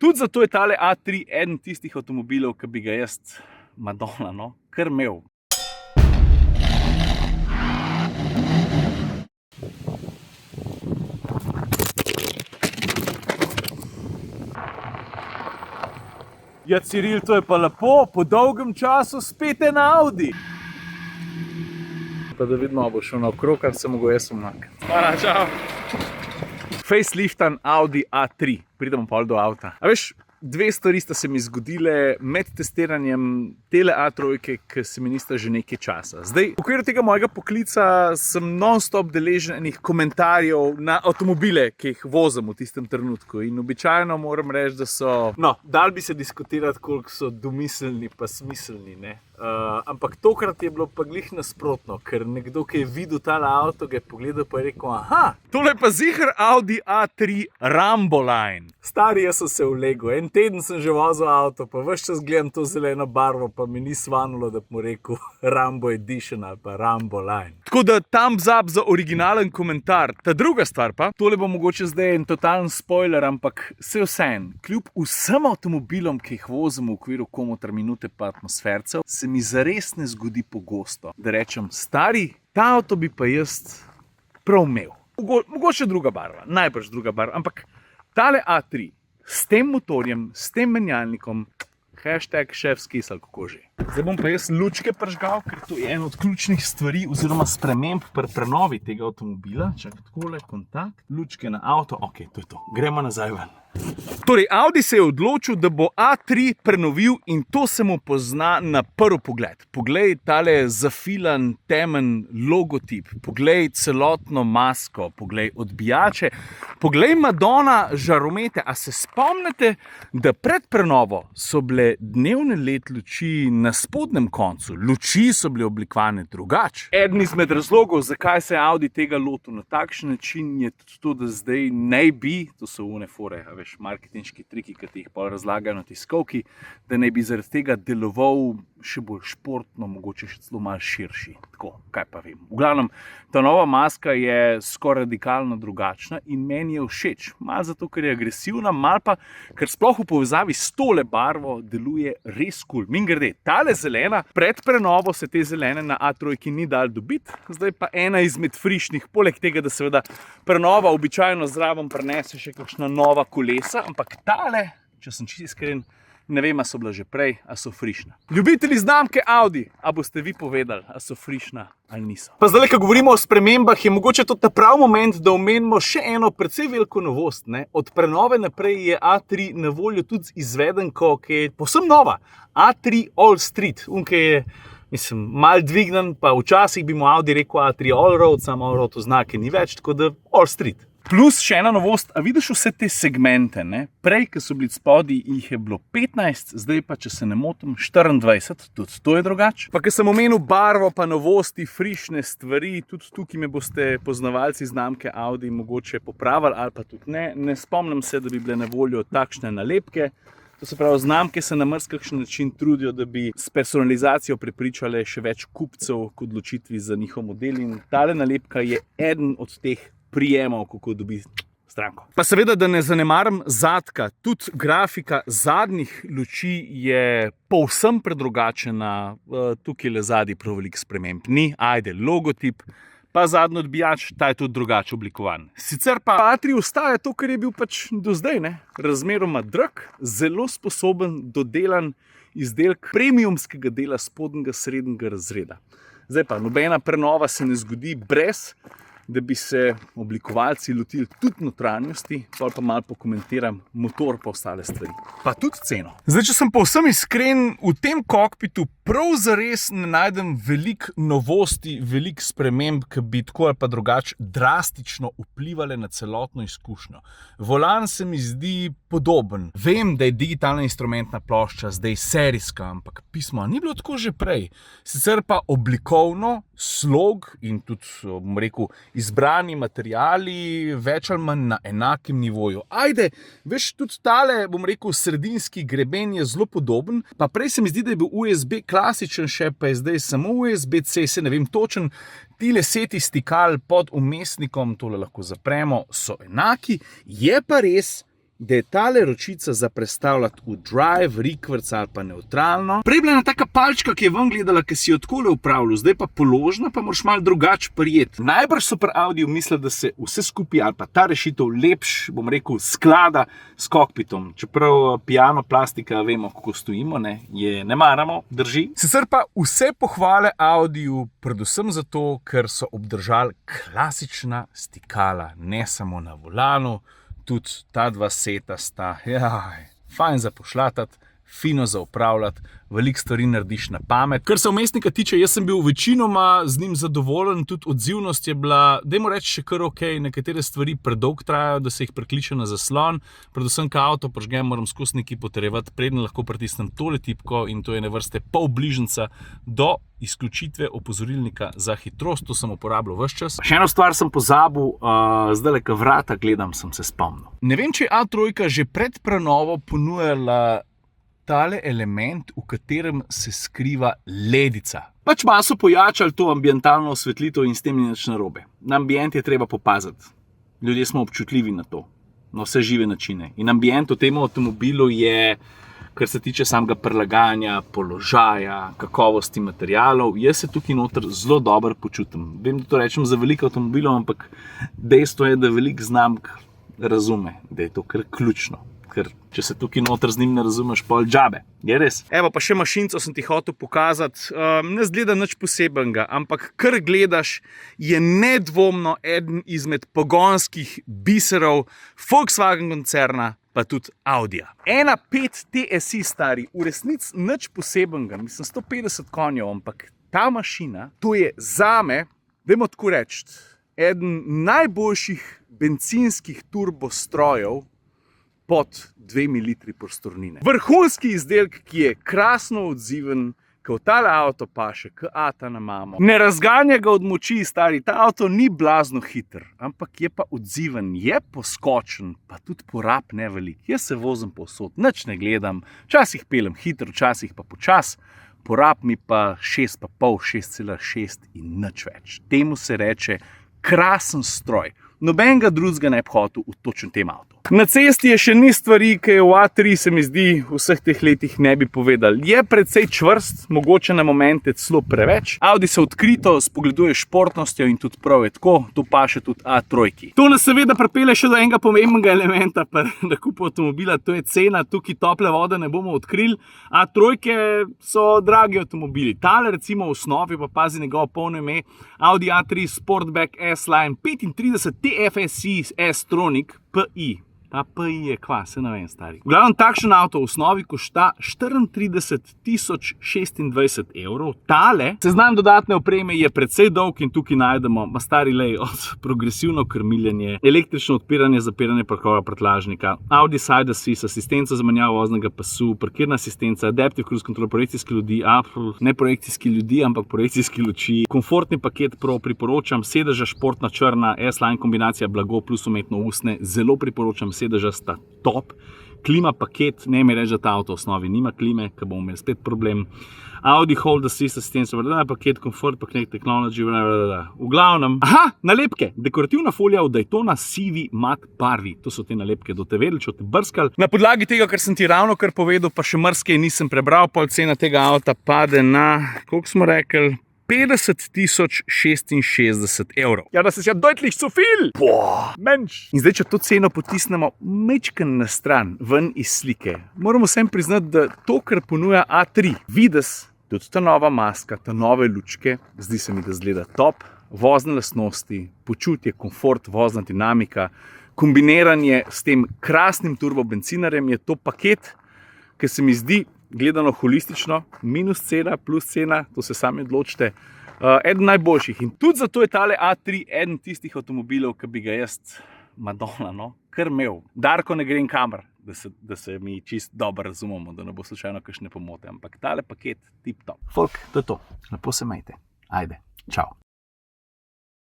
Tudi zato je tale A3 eden tistih avtomobilov, ki bi ga jaz, Madonna, no, kar imel. Ja, Ciril, to je pa lepo, po dolgem času spet en Audi. Pa da vidimo, bo šel naokrog, kar se mogo jaz umakniti. Hvala, čau. Faceliftan Audi A3. Pridemo pol do avta. A veš, dve stvari sta se mi zgodile med testiranjem tele A3, ki se mi nista že nekaj časa. Zdaj, v okviru tega mojega poklica sem non-stop deležen enih komentarjev na avtomobile, ki jih vozim v tistem trenutku. In običajno moram reči, da so, no, dal bi se diskutirati, koliko so domiselni pa smiselni, ne. Ampak tokrat je bilo pa glih nasprotno, ker nekdo, ki je videl tale avto, ga je pogledal pa je rekel, aha, tole je pa ziher Audi A3 Ramboline. Stari, jaz sem se vlegel, en teden sem že vozil avto, pa ves čas gledam to zeleno barvo, pa mi ni svanulo, da bi mu rekel Rambo Edition ali pa Ramboline. Tako da thumbs up za originalen komentar. Ta druga stvar pa, tole bo mogoče zdaj en totalen spoiler, ampak se vseeno, kljub vsem avtomobilom, ki jih vozim v okviru Komotar minute pa atmosfercev, se mi zares ne zgodi pogosto, da rečem, stari, ta avto bi pa jaz prav imel. Mogoče druga barva, najbrž druga barva, ampak tale A3 s tem motorjem, s tem menjalnikom, hashtag šefskis ali kako že. Zdaj bom pa jaz lučke pržgal, ker to je ena od ključnih stvari oziroma sprememb pri prenovi tega avtomobila. Čakaj, takole, kontakt, lučke na avto, ok, to je to, gremo nazaj ven. Torej, Audi se je odločil, da bo A3 prenovil in to se mu pozna na prvi pogled. Poglej tale zafilan, temen logotip, poglej celotno masko, poglej odbijače, poglej Madonna žaromete. A se spomnite, da pred prenovo so bile dnevne LED luči na spodnjem koncu, luči so bile oblikovane drugače. Eden izmed razlogov, zakaj se je Audi tega lotil na takšen način, je tudi to, da zdaj naj bi, to so one fore, a veš, marketinški triki, ki ti jih pol razlagajo na tiskovki, da naj bi zaradi tega deloval še bolj športno, mogoče še celo malo širši. Tako, kaj pa vem. V glavnem, ta nova maska je skoraj radikalno drugačna in meni je všeč. Malo zato, ker je agresivna, malo pa, ker sploh v povezavi s tole barvo deluje res kul. Mimogrede, tale zelena, pred prenovo se te zelene na A3 ni dal dobiti, zdaj pa ena izmed frišnih, poleg tega, da seveda prenova običajno zraven prinese še kakšna nova kolesa, ampak tale, če sem čisto iskren, ne vem, a so bila že prej, a so frišna. Ljubitelji znamke Audi, a boste vi povedali, a so frišna ali niso. Pa zdaj, ko govorimo o spremembah, je mogoče to ta prav moment, da omenimo še eno precej veliko novost, ne. Od prenove naprej je A3 na voljo tudi z izvedenko, ki je povsem nova. A3 All Street, ki je, mislim, mal dvignen, pa včasih bi mu Audi rekel A3 All Road, samo All Road oznake ni več, tako da All Street. Plus še ena novost, a vidiš vse te segmente, ne? Prej, ko so bili spodaj, jih je bilo 15, zdaj pa, če se ne motim, 24, tudi to je drugače. Pa, ko sem omenil barvo, pa novosti, frišne stvari, tudi tukaj me boste poznavalci znamke Audi mogoče popravili, ali pa tudi ne. Ne spomnim se, da bi bile na voljo takšne nalepke. To se pravi, znamke se na marsikakšen način trudijo, da bi s personalizacijo prepričale še več kupcev k odločitvi za njihov model in tale nalepka je eden od teh prijemov, kako dobi stranko. Pa seveda, da ne zanemarim zadka, tudi grafika zadnjih luči je povsem predrugačena, tukaj le zadnji prav veliko sprememb ni, ajde, logotip, pa zadnji odbijač, ta je tudi drugače oblikovan. Sicer pa A3 ostaja to, kar je bil pač do zdaj, ne, razmeroma drag, zelo sposoben, dodelan izdelek premiumskega dela spodnjega srednjega razreda. Zdaj pa, nobena prenova se ne zgodi brez, da bi se oblikovalci lotili tudi notranjosti, pa malo pokomentiram motor pa ostale stvari. Pa tudi ceno. Zdaj, če sem povsem iskren, v tem kokpitu prav zares ne najdem veliko novosti, veliko sprememb, ki bi tako ali pa drugače drastično vplivale na celotno izkušnjo. Volan se mi zdi podoben. Vem, da je digitalna instrumentna plošča zdaj serijska, ampak pismo ni bilo tako že prej. Sicer pa oblikovno, slog in tudi, bom rekel, izbrani materiali več ali manj na enakem nivoju. Ajde, veš, tudi tale, bom rekel, sredinski greben je zelo podoben, pa prej se mi zdi, da je bil USB klasičen še, pa je zdaj samo USB-C, se ne vem točen, tile seti stikal pod umestnikom, tole lahko zapremo, so enaki, je pa res, da je tale ročica za prestavljati v drive, reverse ali pa neutralno. Prej je bila ena taka palčka, ki je ven gledala, ki si jo takole upravljal, zdaj pa položna, pa moraš malo drugače prijeti. Najbrž so pri Audiju mislili, da se vse skupaj ali pa ta rešitev lepš, bom rekel, sklada s kokpitom. Čeprav piano plastika, vemo, kako stojimo, je ne maramo, drži. Sicer pa vse pohvale Audiju, predvsem zato, ker so obdržali klasična stikala, ne samo na volanu. Tudi ta dva seta sta fajn za pošlatati, fino za upravljati, veliko stvari narediš na pamet. Kar se vmesnika tiče, jaz sem bil večinoma z njim zadovoljen, tudi odzivnost je bila, dajmo reči, še kar ok, nekatere stvari predolg trajajo, da se jih prekliče na zaslon, predvsem, ko avto požgem, moram skozi nekaj potrjevati, preden lahko pritisnem tole tipko in to je ne vrste pol bližnjica do izključitve opozorilnika za hitrost, to sem uporabljal ves čas. Še eno stvar sem pozabil, zdaj, ko vrata gledam, sem se spomnil. Ne vem, če je A3 že pred prenovo ponujala tale element, v katerem se skriva ledica. Pač malo so pojačali to ambientalno osvetlitev in s tem ni nič narobe. Na ambient je treba popaziti. Ljudje smo občutljivi na to, na vse žive načine. In ambient v tem avtomobilu je, kar se tiče samega prilagajanja, položaja, kakovosti materialov, jaz se tukaj noter zelo dobro počutim. Vem, da to rečem za veliko avtomobilov, ampak dejstvo je, da veliko znamk razume, da je to kar ključno. Ker če se tukaj noter z njim ne razumeš, pol džabe. Je res? Evo pa še mašinco sem ti hotel pokazati. Ne zgleda nič posebenega, ampak kar gledaš, je nedvomno eden izmed pogonskih biserov Volkswagen koncerna, pa tudi Audija. 1.5 TSI stari, v resnici nič posebenega, mislim 150 konjev, ampak ta mašina, to je zame, dajmo tako reči, eden najboljših bencinskih turbostrojev pod 2 litri prostornine. Vrhunski izdelek, ki je krasno odziven, ko tale avto paše, ko ata na mamo. Ne razganja ga od moči, stari, ta avto ni blazno hiter, ampak je pa odziven, je poskočen, pa tudi porab ne velik. Jaz se vozim povsod, nič ne gledam, včasih pelem hiter, včasih pa počas, porab mi pa 6,5, 6,6 in nič več. Temu se reče krasen stroj. Nobenega drugega ne bi hotel v točno tem avtu. Na cesti je še ni stvari, ki je v A3 se mi zdi v vseh teh letih ne bi povedali. Je precej čvrst, mogoče na momente celo preveč. Audi se odkrito spogleduje športnostjo in tudi prav je tako, to paše tudi A3. To nas seveda pripelje še do enega pomembnega elementa pri nakupu avtomobila, to je cena. Tukaj tople vode ne bomo odkrili. A3 so dragi avtomobili. Tale recimo v osnovi, pa pazi njegovo polno ime, Audi A3 Sportback S-Line 35 TFSI S-Tronic PI. Ta PI je kva, se ne vem, stari. V glavnem, takšen avto v osnovi košta 34 026 evrov. Tale seznam dodatne opreme je precej dolg in tukaj najdemo, stari lej, od progresivno krmiljenje, električno odpiranje, zapiranje parkova prtljažnika, Audi Side Assist, asistenca za menjavo voznega pasu, parkirna asistenca, Adaptive Cruise Control, projekcijski ljudi, ne projekcijski ljudi, ampak projekcijski luči, komfortni paket Pro, priporočam, sedeža športna črna, S-Line kombinacija blago plus umetno usne, zelo priporočam, sedeža sta top, klima paket, ne mi reči, da ta avto v osnovi nima klime, ker bomo imeli spet problem. Audi Hold Assist, asistenca, paket, Comfort, paket, Technology, v glavnem. Aha, nalepke, dekorativna folija od Daytona sivi mat barvi. To so te nalepke, do te vedeli, če te brskali. Na podlagi tega, kar sem ti ravno kar povedal, pa še marsikaj nisem prebral, pol cena tega avta pade na, koliko smo rekli, 50 066 evrov. Ja, das ist ja deutlich zu viel! Boah, mensch! In zdaj, če to ceno potisnemo mečken na stran, ven iz slike, moramo vsem priznati, da to, kar ponuja A3, vides, tudi ta nova maska, ta nove lučke, zdi se mi, da zgleda top, vozne lastnosti, počutje, komfort, vozna dinamika, kombiniranje s tem krasnim turbobencinarjem je to paket, ki se mi zdi, gledano holistično, minus cena, plus cena, to se sami odločite, eden najboljših. In tudi zato je tale A3 eden tistih avtomobilov, ki bi ga jaz, Madonna, kar imel. Darko, ne grem kamor, da se mi čist dobro razumemo, da ne bo slučajno kakšne pomote, ampak tale paket tip top. Folk, to je to. Lepo se majte. Ajde, čau.